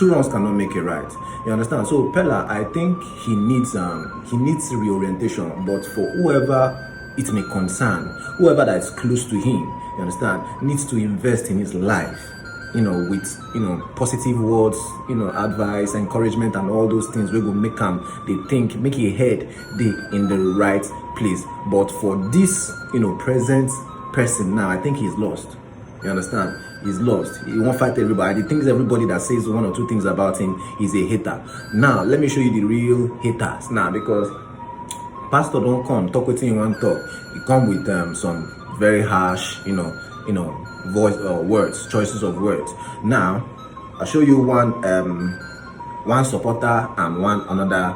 Two wrongs cannot make a right. You understand? So Pella, I think he needs reorientation, but for whoever it may concern, whoever that is close to him, you understand, needs to invest in his life, with positive words, advice, encouragement, and all those things. We go make him make a head they in the right place. But for this present person now, I think he's lost. You understand? He's lost. He won't fight everybody. He thinks everybody that says one or two things about him is a hater. Now let me show you the real haters now, because pastor don't come talk with him one talk. He come with some very harsh voice or words, choices of words. Now I'll show you one supporter and one another.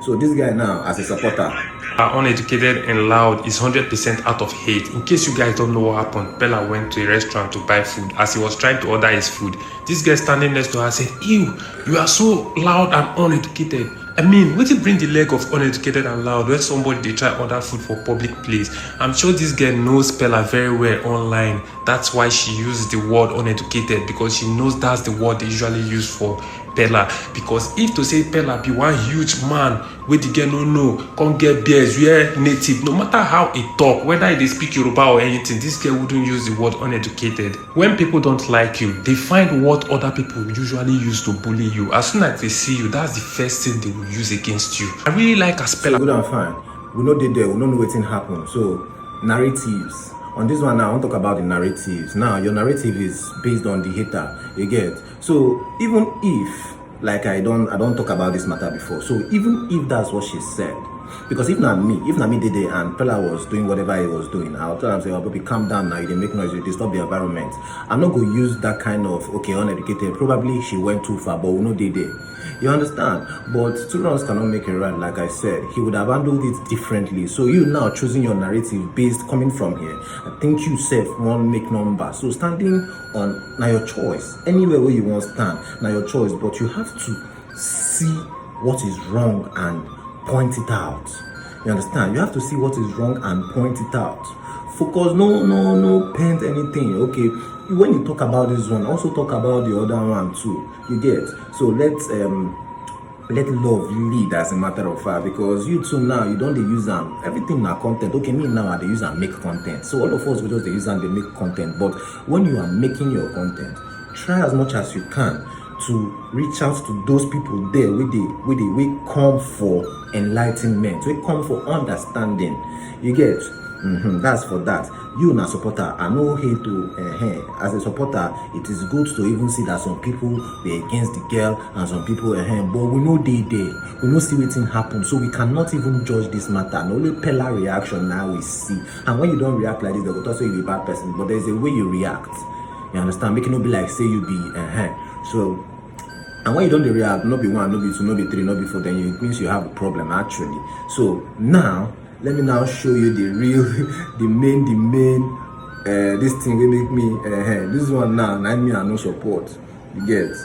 So this guy now, as a supporter, uneducated and loud, is 100% out of hate. In case you guys don't know what happened, Pella went to a restaurant to buy food. As he was trying to order his food, this guy standing next to her said, "Ew, you are so loud and uneducated." I mean, what did bring the leg of uneducated and loud when somebody they try order food for public place? I'm sure this girl knows Pella very well online. That's why she uses the word uneducated, because she knows that's the word they usually use for Pella. Because if to say Pella be one huge man where the girl no know, come get beers, we're native, no matter how it talk, whether they speak Yoruba or anything, this girl wouldn't use the word uneducated. When people don't like you, they find what other people usually use to bully you. As soon as they see you, that's the first thing they will use against you. I really like as Pella. Good and fine. We know they there, we don't know what happened. So narratives. On this one now, I want to talk about the narratives. Now, your narrative is based on the hater, you get. So even if, like I don't talk about this matter before. So even if that's what she said, because if not me did it and Pella was doing whatever he was doing, I'll tell him, say, "Oh, baby, calm down now, you didn't make noise, you disturb the environment." I'm not going to use that kind of, okay, uneducated. Probably she went too far, but we know they did. You understand? But two wrongs cannot make a right. Like I said, he would have handled it differently. So you now choosing your narrative based coming from here, I think you said one make number. So standing on now your choice. Anywhere where you want to stand, now your choice. But you have to see what is wrong and point it out. You understand? You have to see what is wrong and point it out. Focus, no paint anything. Okay, when you talk about this one, also talk about the other one too. You get? So let love lead, as a matter of fact, because you too now, you don't use everything now content. Okay, me now they use and make content. So all of us will just use and they make content. But when you are making your content, try as much as you can to reach out to those people there with we come for enlightenment, we come for understanding. You get? That's for that. You na supporter, I know hate to as a supporter, it is good to even see that some people be against the girl and some people but we know they we know see wetin happen, so we cannot even judge this matter. And only Pella reaction now we see. And when you don't react like this, they will also you be a bad person. But there's a way you react. You understand? Make it not be like say you be so. And when you don't react, not be one, not be two, not be three, not be four, then it means you have a problem actually. So now let me now show you the real, the main, this thing will make me, this one now, I mean I no support, you get.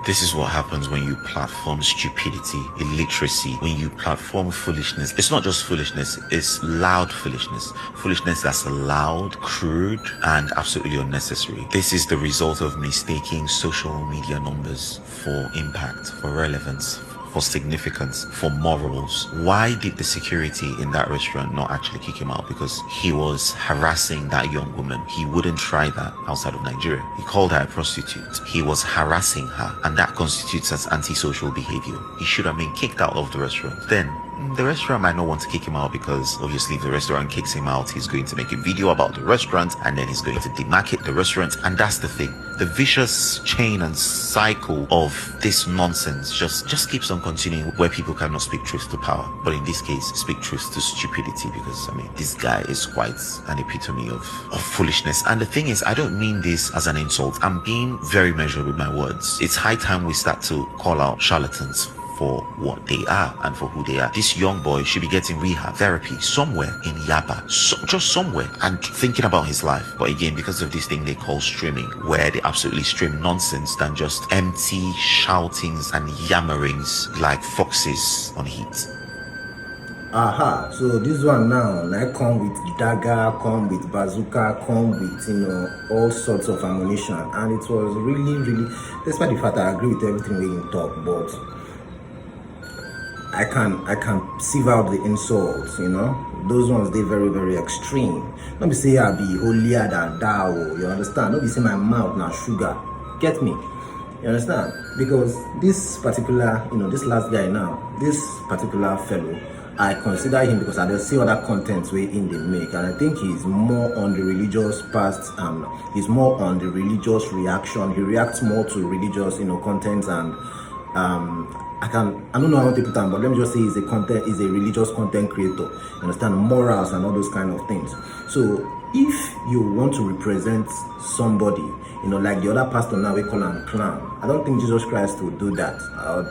This is what happens when you platform stupidity, illiteracy, when you platform foolishness. It's not just foolishness, it's loud foolishness. Foolishness that's loud, crude, and absolutely unnecessary. This is the result of mistaking social media numbers for impact, for relevance, for significance, for morals. Why did the security in that restaurant not actually kick him out? Because he was harassing that young woman. He wouldn't try that outside of Nigeria. He called her a prostitute. He was harassing her, and that constitutes as antisocial behavior. He should have been kicked out of the restaurant. Then the restaurant might not want to kick him out, because obviously if the restaurant kicks him out, he's going to make a video about the restaurant, and then he's going to demarcate the restaurant. And that's the thing. The vicious chain and cycle of this nonsense just keeps on continuing, where people cannot speak truth to power, but in this case speak truth to stupidity. Because I mean, this guy is quite an epitome of foolishness. And the thing is, I don't mean this as an insult. I'm being very measured with my words. It's high time we start to call out charlatans for what they are and for who they are. This young boy should be getting rehab therapy somewhere in Yaba, just somewhere, and thinking about his life. But again, because of this thing they call streaming, where they absolutely stream nonsense than just empty shoutings and yammerings like foxes on heat. Aha, so this one now, like come with dagger, come with bazooka, come with all sorts of ammunition, and it was really, despite the fact I agree with everything we talk, but I can sieve out the insults, those ones they very extreme. Not be say I be holier than thou, you understand? Not be say my mouth now sugar, get me? You understand? Because this particular, this last guy now, this particular fellow, I consider him because I just see other contents way in the make, and I think he's more on the religious past, and he's more on the religious reaction. He reacts more to religious, contents, and I don't know how to put it, but let me just say he's a religious content creator. You understand? Morals and all those kind of things. So if you want to represent somebody, like the other pastor now we call him clown, I don't think Jesus Christ would do that.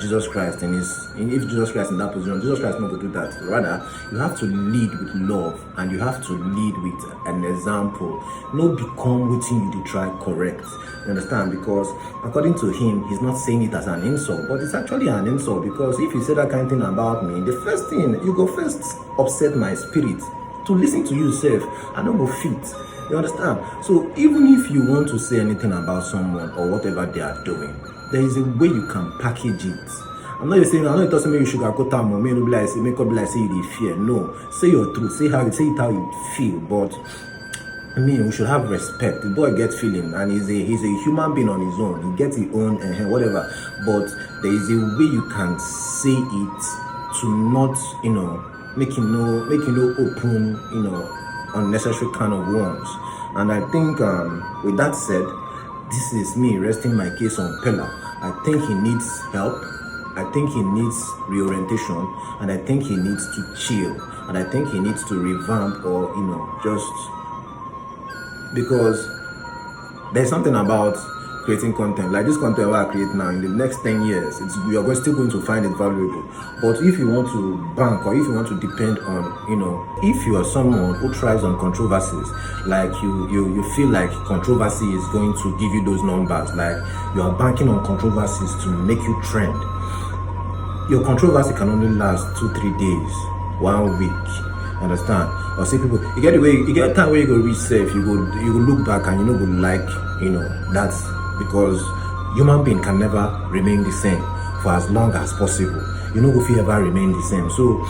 Jesus Christ if Jesus Christ in that position, Jesus Christ not to do that. Rather, you have to lead with love, and you have to lead with an example. Not become what you try correct. You understand? Because according to him, he's not saying it as an insult, but it's actually an insult, because if you say that kind of thing about me, the first thing you go first upset my spirit to listen to you self. I don't go fit. You understand? So even if you want to say anything about someone or whatever they are doing, there is a way you can package it. I'm not saying, I know it doesn't mean you should go time or make up like say you fear. No, say your truth, say it how you feel. But we should have respect. The boy gets feeling, and he's a human being on his own. He gets his own whatever. But there is a way you can say it to not, make you no open, unnecessary kind of wounds. And I think with that said, this is me resting my case on Pella. I think he needs help. I think he needs reorientation, and I think he needs to chill, and I think he needs to revamp, or just because there's something about creating content like this content I create now. In the next 10 years, we are still going to find it valuable. But if you want to bank, or if you want to depend on, if you are someone who thrives on controversies, like you feel like controversy is going to give you those numbers, like you are banking on controversies to make you trend, your controversy can only last 2-3 days, 1 week. Understand? Or see people, you get a time where you go reach safe, you go look back and go like, that's because human being can never remain the same for as long as possible. If you ever remain the same. So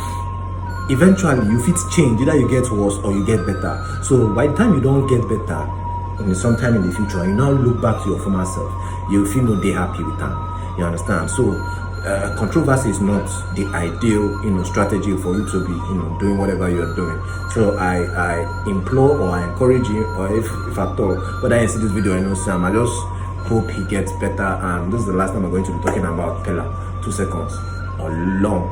eventually you fit change, either you get worse or you get better. So by the time you don't get better, sometime in the future, you now look back to your former self, you feel no day happy with that. You understand? So controversy is not the ideal strategy for you to be doing whatever you're doing. So I implore, or I encourage you, or if at all, whether you see this video, Sam, I just hope he gets better. And this is the last time I'm going to be talking about Pella. 2 seconds or long.